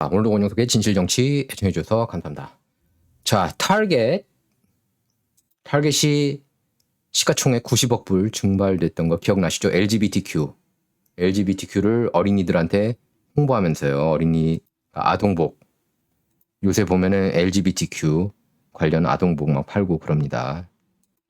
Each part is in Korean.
안녕하십니까. 오늘도 원영석의 진실정치 애청해주셔서 감사합니다. 자, 타겟이 시가총액 90억 불 증발됐던 거 기억나시죠? LGBTQ를 어린이들한테 홍보하면서요. 어린이 아동복. 요새 보면은 LGBTQ 관련 아동복 막 팔고 그럽니다.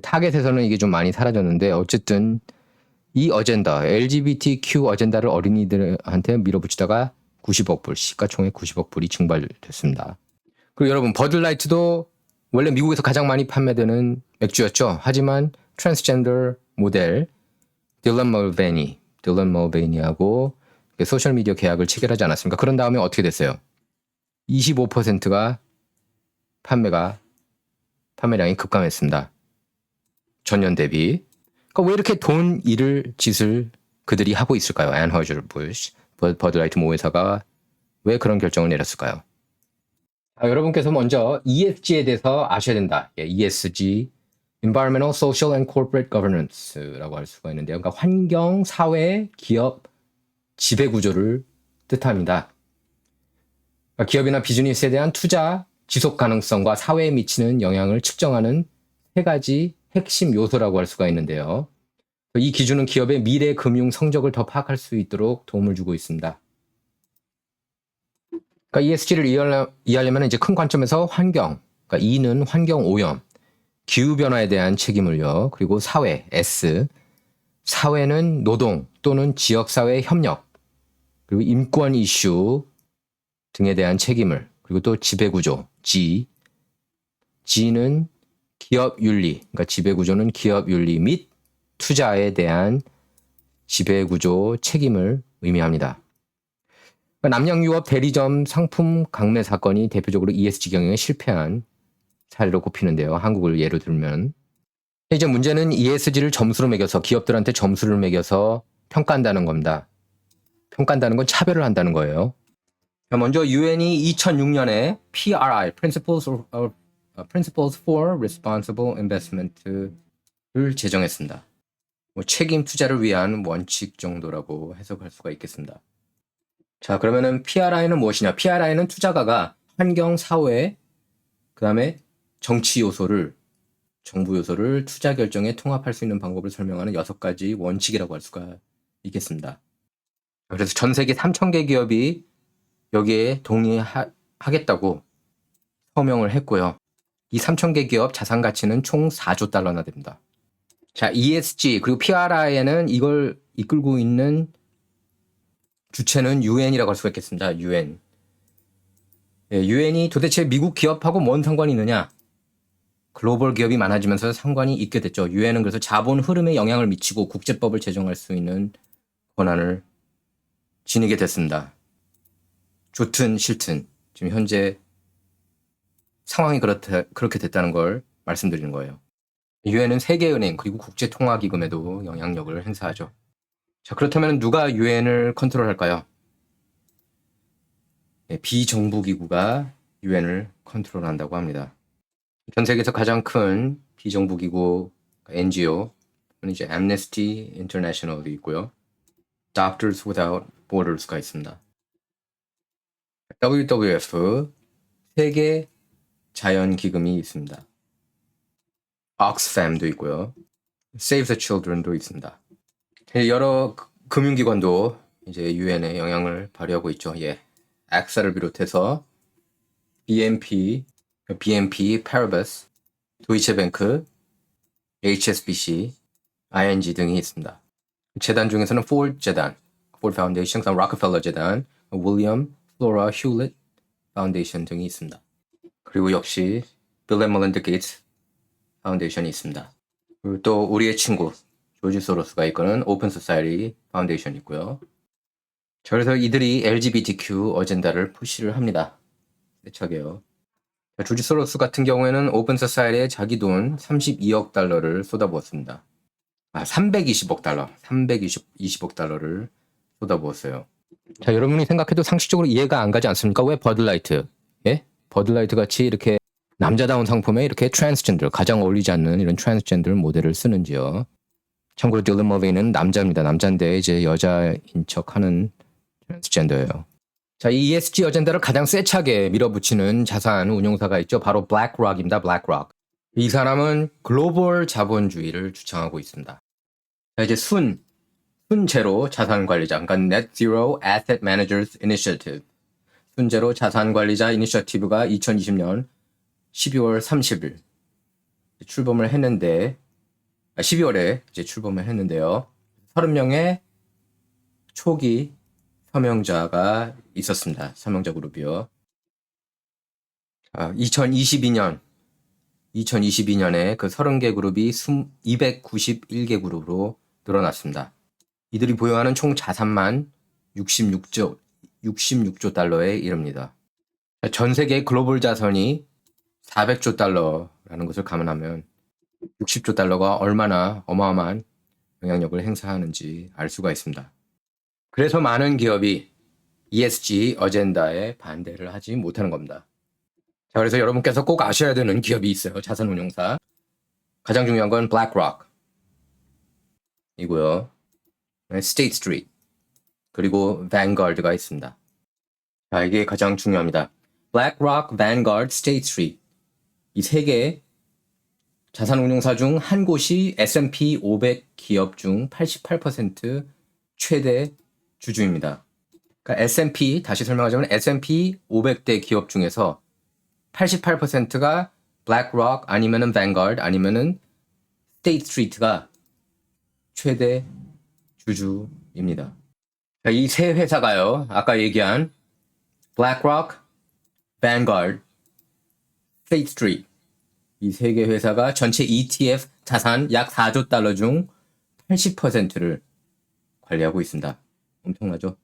타겟에서는 이게 좀 많이 사라졌는데 어쨌든 이 어젠다, LGBTQ 어젠다를 어린이들한테 밀어붙이다가 90억 불, 시가총액 90억 불이 증발됐습니다. 그리고 여러분, 버드라이트도 원래 미국에서 가장 많이 판매되는 맥주였죠. 하지만 트랜스젠더 모델 딜런 멀베니하고 소셜미디어 계약을 체결하지 않았습니까? 그런 다음에 어떻게 됐어요? 25%가 판매량이 급감했습니다. 전년 대비. 그러니까 왜 이렇게 돈 잃을 짓을 그들이 하고 있을까요? 애너허저부시, 버드라이트 모회사가 왜 그런 결정을 내렸을까요? 여러분께서 먼저 ESG에 대해서 아셔야 된다. ESG, Environmental, Social and Corporate Governance라고 할 수가 있는데요. 그러니까 환경, 사회, 기업, 지배구조를 뜻합니다. 그러니까 기업이나 비즈니스에 대한 투자, 지속 가능성과 사회에 미치는 영향을 측정하는 세 가지 핵심 요소라고 할 수가 있는데요. 이 기준은 기업의 미래 금융 성적을 더 파악할 수 있도록 도움을 주고 있습니다. 그러니까 ESG를 이해하려면 이제 큰 관점에서 환경, 그러니까 E는 환경 오염, 기후 변화에 대한 책임을요. 그리고 사회, S, 사회는 노동 또는 지역 사회 협력, 그리고 인권 이슈 등에 대한 책임을, 그리고 또 지배 구조, G는 기업 윤리, 그러니까 지배 구조는 기업 윤리 및 투자에 대한 지배 구조 책임을 의미합니다. 남양유업 대리점 상품 강매 사건이 대표적으로 ESG 경영에 실패한 사례로 꼽히는데요. 한국을 예로 들면. 이제 문제는 ESG를 점수로 매겨서 기업들한테 점수를 매겨서 평가한다는 겁니다. 평가한다는 건 차별을 한다는 거예요. 먼저 유엔이 2006년에 PRI, Principles for Responsible Investment를 제정했습니다. 책임 투자를 위한 원칙 정도라고 해석할 수가 있겠습니다. 자, 그러면은 PRI는 무엇이냐? PRI는 투자가가 환경, 사회, 그 다음에 정치 요소를, 정부 요소를 투자 결정에 통합할 수 있는 방법을 설명하는 6가지 원칙이라고 할 수가 있겠습니다. 그래서 전 세계 3,000개 기업이 여기에 동의하겠다고 서명을 했고요. 이 3,000개 기업 자산 가치는 총 4조 달러나 됩니다. 자, ESG 그리고 PRI에는 이걸 이끌고 있는 주체는 UN이라고 할 수가 있겠습니다. UN. UN이 도대체 미국 기업하고 뭔 상관이 있느냐? 글로벌 기업이 많아지면서 상관이 있게 됐죠. UN은 그래서 자본 흐름에 영향을 미치고 국제법을 제정할 수 있는 권한을 지니게 됐습니다. 좋든 싫든 지금 현재 상황이 그렇게 됐다는 걸 말씀드리는 거예요. UN은 세계은행 그리고 국제통화기금에도 영향력을 행사하죠. 자, 그렇다면 누가 UN을 컨트롤할까요? 비정부기구가 UN을 컨트롤한다고 합니다. 전 세계에서 가장 큰 비정부기구 NGO 는 이제 Amnesty International도 있고요. Doctors Without Borders가 있습니다. WWF 세계 자연기금이 있습니다. Oxfam도 있고요. Save the Children도 있습니다. 여러 금융기관도 이제 UN에 영향을 발휘하고 있죠. 액사를 비롯해서 BNP Paribas, 도이체뱅크, HSBC, ING 등이 있습니다. 재단 중에서는 Ford Foundation, 록펠러 재단, 윌리엄 플로라 휴릿 파운데이션 등이 있습니다. 그리고 역시 빌 앤 멜린다 게이츠 파운데이션이 있습니다. 그리고 또 우리의 친구 조지 소로스가 이끄는 오픈 소사이티 파운데이션이 있고요. 그래서 이들이 LGBTQ 어젠다를 푸시를 합니다. 세차게요. 조지 소로스 같은 경우에는 오픈 소사이티에 자기 돈 32억 달러를 쏟아부었습니다. 320억 달러를 쏟아부었어요. 자, 여러분이 생각해도 상식적으로 이해가 안 가지 않습니까? 왜 버드라이트? 버드라이트 같이 이렇게 남자다운 상품에 이렇게 트랜스젠더, 가장 어울리지 않는 이런 트랜스젠더 모델을 쓰는지요. 참고로 딜런 머베이는 남자입니다. 남자인데 이제 여자인 척하는 트랜스젠더예요. 자, 이 ESG 어젠다를 가장 세차게 밀어붙이는 자산 운용사가 있죠. 바로 블랙록입니다. 블랙록. 이 사람은 글로벌 자본주의를 주창하고 있습니다. 자, 이제 순제로 자산 관리자, 그러니까 Net Zero Asset Managers Initiative. 순제로 자산 관리자 이니셔티브가 2020년 12월 30일 출범을 했는데, 12월에 이제 출범을 했는데요. 30명의 초기 서명자가 있었습니다. 서명자 그룹이요. 2022년에 그 30개 그룹이 291개 그룹으로 늘어났습니다. 이들이 보유하는 총 자산만 66조 달러에 이릅니다. 전 세계 글로벌 자산이 400조 달러라는 것을 감안하면 60조 달러가 얼마나 어마어마한 영향력을 행사하는지 알 수가 있습니다. 그래서 많은 기업이 ESG 어젠다에 반대를 하지 못하는 겁니다. 자, 그래서 여러분께서 꼭 아셔야 되는 기업이 있어요. 자산운용사. 가장 중요한 건 블랙록 이고요. 스테이트 스트리트 그리고 밴가드가 있습니다. 자, 이게 가장 중요합니다. 블랙록, 밴가드, 스테이트 스트리트 이 세 개의 자산운용사 중 한 곳이 S&P 500 기업 중 88% 최대 주주입니다. 그러니까 S&P, 다시 설명하자면 S&P 500대 기업 중에서 88%가 블랙록 아니면은 밴가드 아니면은 스테이트 스트리트가 최대 주주입니다. 이 세 회사가요, 아까 얘기한 블랙록, 밴가드, 스테이트 스트리트 이 세 개 회사가 전체 ETF 자산 약 4조 달러 중 80%를 관리하고 있습니다. 엄청나죠?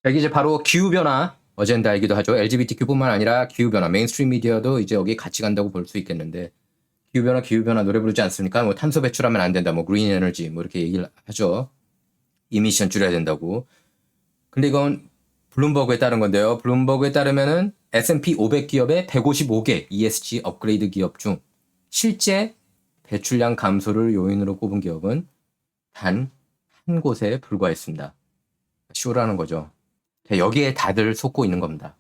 여기 이제 바로 기후변화 어젠다이기도 하죠. LGBTQ뿐만 아니라 기후변화, 메인스트림 미디어도 이제 여기 같이 간다고 볼 수 있겠는데, 기후변화 노래 부르지 않습니까? 뭐 탄소 배출하면 안 된다, 뭐 그린 에너지, 뭐 이렇게 얘기를 하죠. 이미션 줄여야 된다고. 근데 이건 블룸버그에 따른 건데요. 블룸버그에 따르면은 S&P 500 기업의 155개 ESG 업그레이드 기업 중 실제 배출량 감소를 요인으로 꼽은 기업은 단 한 곳에 불과했습니다. 쇼라는 거죠. 여기에 다들 속고 있는 겁니다.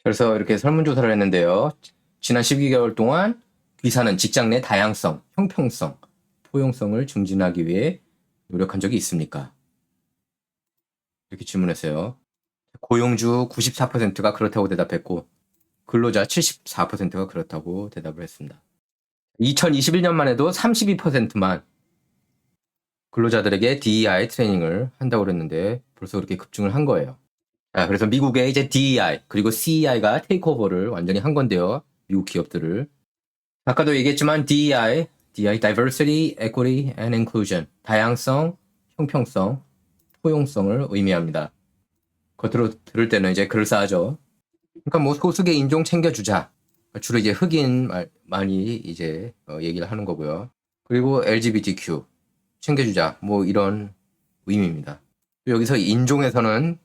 그래서 이렇게 설문조사를 했는데요. 지난 12개월 동안 귀사는 직장 내 다양성, 형평성, 포용성을 증진하기 위해 노력한 적이 있습니까? 이렇게 질문했어요. 고용주 94%가 그렇다고 대답했고, 근로자 74%가 그렇다고 대답을 했습니다. 2021년만 해도 32%만 근로자들에게 DEI 트레이닝을 한다고 그랬는데 벌써 그렇게 급증을 한 거예요. 그래서 미국의 이제 DEI 그리고 CEI가 테이크오버를 완전히 한 건데요. 미국 기업들을. 아까도 얘기했지만 DEI, Diversity, Equity and Inclusion, 다양성, 형평성, 포용성을 의미합니다. 겉으로 들을 때는 이제 그럴싸하죠. 그러니까 뭐 소수계 인종 챙겨주자. 주로 이제 흑인 많이 이제 얘기를 하는 거고요. 그리고 LGBTQ 챙겨주자. 뭐 이런 의미입니다. 여기서 인종에서는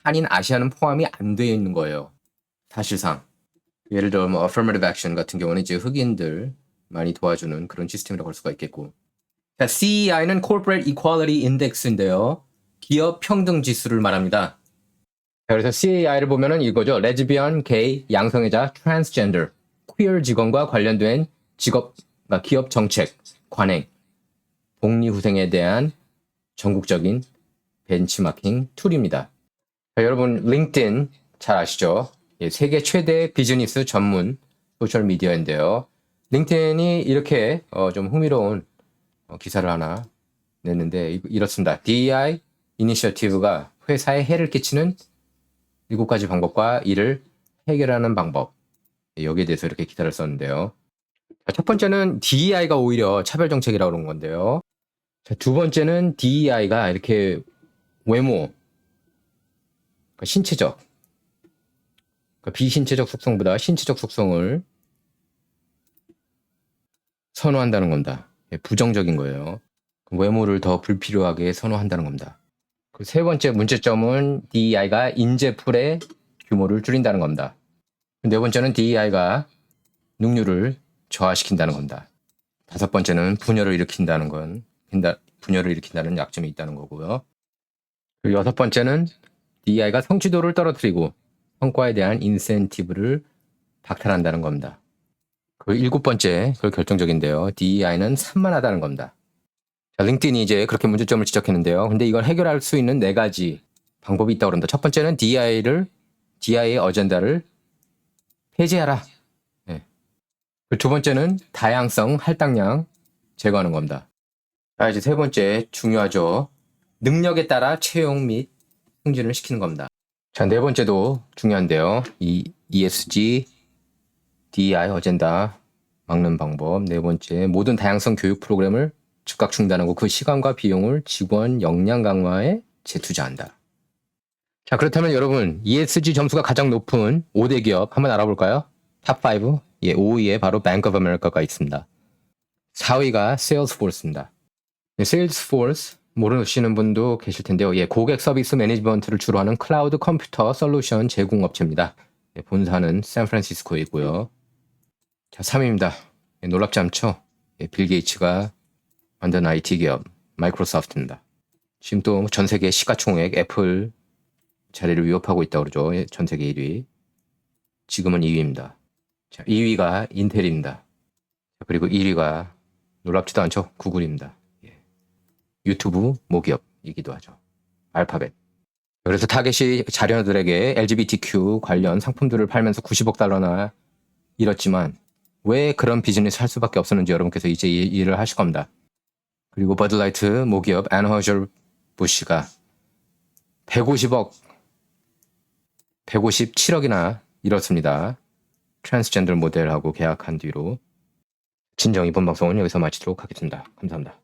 한인 아시아는 포함이 안 되어 있는 거예요. 사실상. 예를 들어 뭐 affirmative action 같은 경우는 이제 흑인들 많이 도와주는 그런 시스템이라고 할 수가 있겠고. 자, CEI는 Corporate Equality Index인데요. 기업 평등 지수를 말합니다. 그래서 CEI를 보면은 이거죠. 레즈비언, 게이, 양성애자, 트랜스젠더, 퀴어 직원과 관련된 기업 정책, 관행, 복리후생에 대한 전국적인 벤치마킹 툴입니다. 자, 여러분 링크드인 잘 아시죠? 세계 최대 비즈니스 전문 소셜미디어인데요. 링크드인이 이렇게 좀 흥미로운 기사를 하나 냈는데 이렇습니다. DEI 이니셔티브가 회사에 해를 끼치는 7가지 방법과 이를 해결하는 방법. 여기에 대해서 이렇게 기사를 썼는데요. 자, 첫 번째는 DEI가 오히려 차별정책이라고 그런 건데요. 자, 두 번째는 DEI가 이렇게 외모, 그러니까 신체적, 그러니까 비신체적 속성보다 신체적 속성을 선호한다는 겁니다. 부정적인 거예요. 외모를 더 불필요하게 선호한다는 겁니다. 세 번째 문제점은 DEI가 인재풀의 규모를 줄인다는 겁니다. 네 번째는 DEI가 능률을 저하시킨다는 겁니다. 다섯 번째는 분열을 일으킨다는 약점이 있다는 거고요. 그리고 여섯 번째는 DEI가 성취도를 떨어뜨리고 성과에 대한 인센티브를 박탈한다는 겁니다. 그 7번째, 그걸 결정적인데요. DEI는 산만하다는 겁니다. 자, 링크드인이 이제 그렇게 문제점을 지적했는데요. 근데 이걸 해결할 수 있는 4가지 방법이 있다고 그럽니다. 첫 번째는 DEI의 어젠다를 폐지하라. 네. 두 번째는 다양성, 할당량 제거하는 겁니다. 자, 이제 세 번째 중요하죠. 능력에 따라 채용 및 승진을 시키는 겁니다. 자, 네 번째도 중요한데요. 이 ESG, DEI 어젠다 막는 방법. 네 번째, 모든 다양성 교육 프로그램을 즉각 중단하고 그 시간과 비용을 직원 역량 강화에 재투자한다. 자, 그렇다면 여러분, ESG 점수가 가장 높은 5대 기업 한번 알아볼까요? 탑 5. 예, 5위에 바로 Bank of America가 있습니다. 4위가 Salesforce입니다. 네, Salesforce 모르시는 분도 계실 텐데요. 예, 고객 서비스 매니지먼트를 주로 하는 클라우드 컴퓨터 솔루션 제공업체입니다. 예, 본사는 샌프란시스코에 있고요. 자, 3위입니다. 예, 놀랍지 않죠? 예, 빌 게이츠가 만든 IT 기업 마이크로소프트입니다. 지금 또 전 세계 시가총액 애플 자리를 위협하고 있다고 그러죠. 예, 전 세계 1위. 지금은 2위입니다. 자, 2위가 인텔입니다. 자, 그리고 1위가 놀랍지도 않죠? 구글입니다. 예. 유튜브 모기업이기도 하죠. 알파벳. 그래서 타겟이 자녀들에게 LGBTQ 관련 상품들을 팔면서 90억 달러나 잃었지만 왜 그런 비즈니스 할 수밖에 없었는지 여러분께서 이제 이해를 하실 겁니다. 그리고 버드라이트 모기업 애너허저부시가 157억이나 잃었습니다. 트랜스젠더 모델하고 계약한 뒤로. 진정 이번 방송은 여기서 마치도록 하겠습니다. 감사합니다.